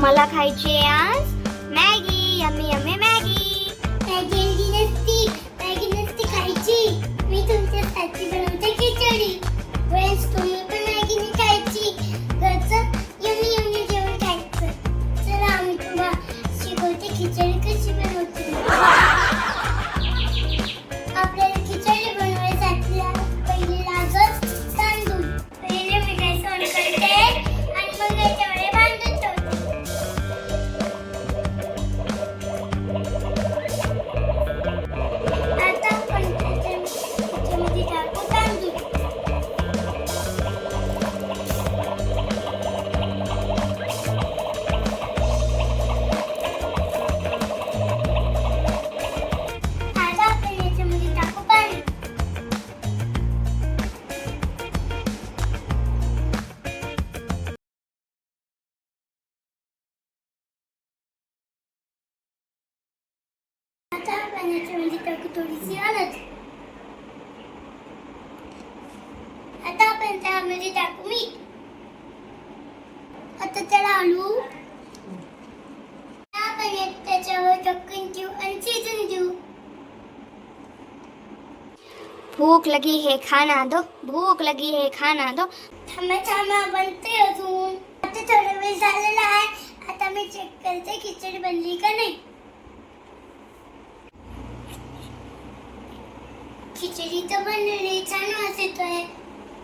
मला खायची आहे आज Maggi. Yummy yummy Maggi. Maggi नसती खायची. मी तुमच्यासाठी बनवते खिचडी. फ्रेंड्स, तुम्ही पण मॅगी नाही खायची. घरचं यम्मी यम्मी जेवण खायचं. चला आम्ही तुम्हाला शिकवते खिचडी कशी बनवते. आपल्याला खिचडी बनवायसाठी पहिले लागत तांदूळ. पहिले मी गॅस ऑन करते आणि मग याच्यामध्ये बांधून ठेवते. आता आपण त्याच्यामध्ये टाकू तांदूळ. आता आपण याच्यामध्ये टाकू पाणी. आता आपण याच्यामध्ये टाकू थोडीशी हळद. आता आपण त्यामध्ये टाकू मीठ. आता त्याला हलवू. आपण त्याच्यावर ढक्कन ठेवू आणि शिजून देऊ. भूख लगी है खाना दो, भूख लगी है खाना दो. थांबा बनते अजून. आता थोडा वेळ झालेला आहे. आता मी चेक करते खिचडी बनली का नाही. खिचडी तर बनलेली, छान वास येतोय.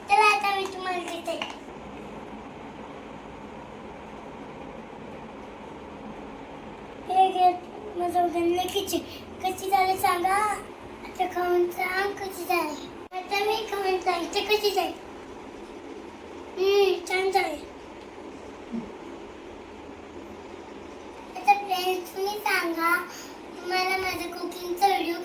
चला आता मी तुम्हाला देते. हे घे माझं बनलं खिचडी. कशी झाली सांगा. आता खाऊन सांग कशी झाली. आता मी खाऊन सांगते कशी झाली. छान झाली. आता फ्रेंड्स, तुम्ही सांगा तुम्हाला माझा कुकिंगचा व्हिडिओ